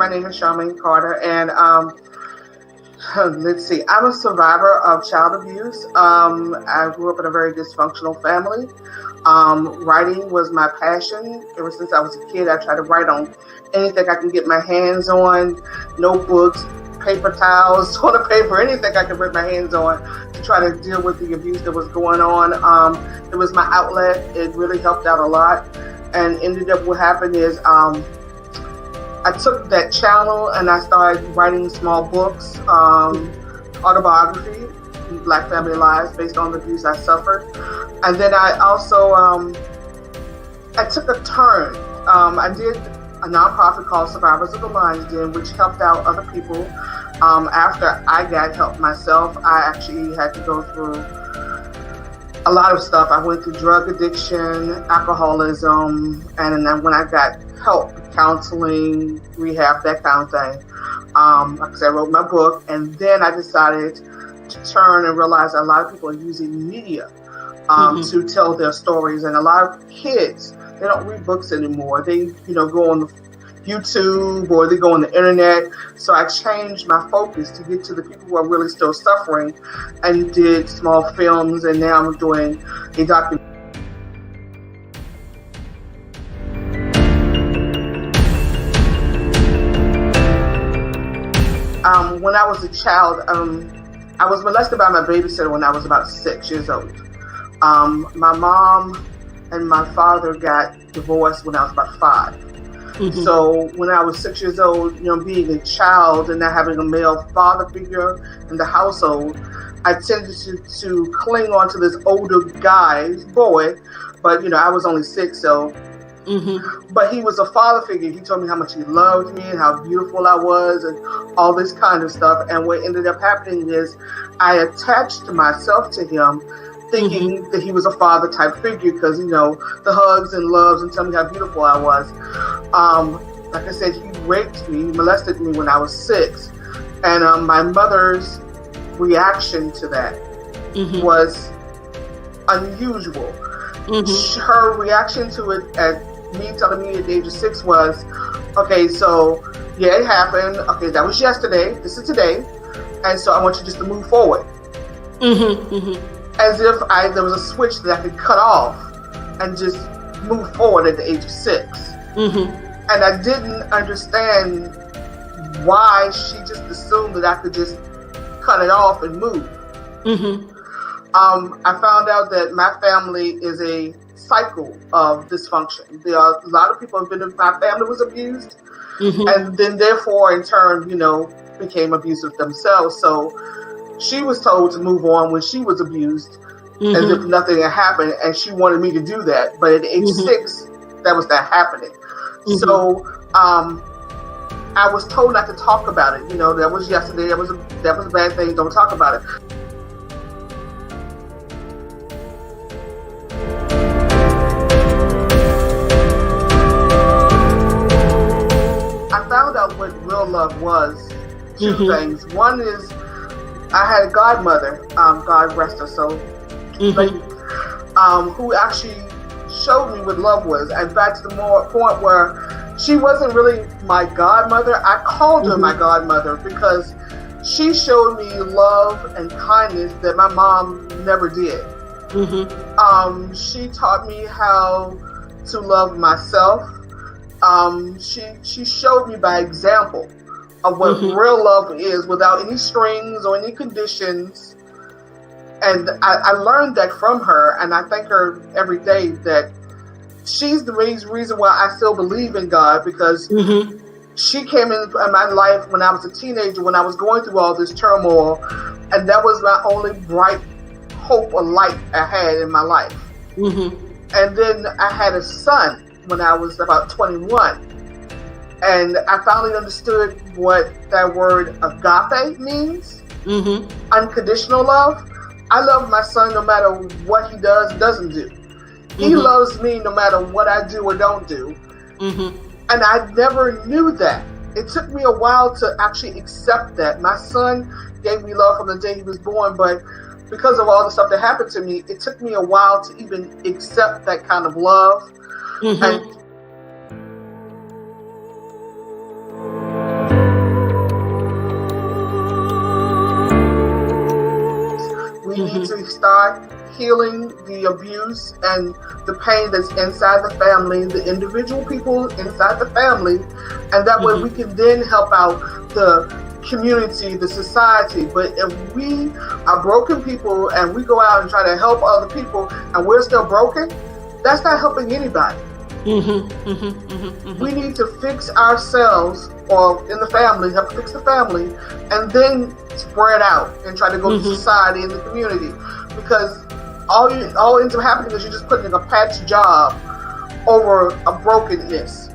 my name is Charmaine Carter, and let's see, I'm a survivor of child abuse. I grew up in a very dysfunctional family. Writing was my passion. Ever since I was a kid, I tried to write on anything I can get my hands on, notebooks, paper towels, toilet paper, anything I could put my hands on to try to deal with the abuse that was going on. It was my outlet. It really helped out a lot. And ended up what happened is I took that channel and I started writing small books, autobiography, Black Family Lives, based on the abuse I suffered. And then I also, I took a turn. I did a nonprofit called Survivors of the Lion's Den, which helped out other people. After I got help myself, I actually had to go through a lot of stuff. I went through drug addiction, alcoholism, and then when I got help, counseling, rehab, that kind of thing. Like I said, I wrote my book, and then I decided to turn and realize a lot of people are using media to tell their stories, and a lot of kids, they don't read books anymore. They, go on YouTube or they go on the internet. So I changed my focus to get to the people who are really still suffering, and did small films, and now I'm doing a documentary. When I was a child, I was molested by my babysitter when I was about 6 years old. My mom and my father got divorced when I was about 5. So when I was 6 years old, being a child and not having a male father figure in the household, I tended to cling on to this older boy, but I was only 6, so. But he was a father figure. He told me how much he loved me and how beautiful I was and all this kind of stuff. And what ended up happening is I attached myself to him, thinking that he was a father type figure because, the hugs and loves and tell me how beautiful I was. Like I said, he raped me, molested me when I was 6. And my mother's reaction to that was unusual. Her reaction to it at me telling me at the age of 6 was, okay, so yeah, it happened. Okay, that was yesterday. This is today. And so I want you just to move forward. As if there was a switch that I could cut off and just move forward at the age of 6. And I didn't understand why she just assumed that I could just cut it off and move. I found out that my family is a cycle of dysfunction. There are a lot of people have been in my family was abused, and then therefore in turn, became abusive themselves. So she was told to move on when she was abused, as if nothing had happened, and she wanted me to do that. But at the age 6, that was not happening. So I was told not to talk about it. That was yesterday. That was a bad thing. Don't talk about it. I found out what real love was. 2 things. One is I had a godmother, God rest her soul, who actually showed me what love was. In fact, to the point where she wasn't really my godmother. I called her my godmother because she showed me love and kindness that my mom never did. She taught me how to love myself. She showed me by example of what real love is without any strings or any conditions. And I learned that from her, and I thank her every day that she's the reason why I still believe in God, because she came into my life when I was a teenager, when I was going through all this turmoil, and that was my only bright hope or light I had in my life. And then I had a son when I was about 21, and I finally understood what that word agape means. Unconditional love. I love my son no matter what he does, doesn't do. He loves me no matter what I do or don't do. And I never knew that. It took me a while to actually accept that. My son gave me love from the day he was born, but because of all the stuff that happened to me, it took me a while to even accept that kind of love. And We need to start healing the abuse and the pain that's inside the family, the individual people inside the family, and that way we can then help out the community, the society. But if we are broken people and we go out and try to help other people and we're still broken, that's not helping anybody. We need to fix ourselves, or in the family, help fix the family, and then spread out and try to go to society and the community. Because all ends up happening is you're just putting a patch job over a brokenness.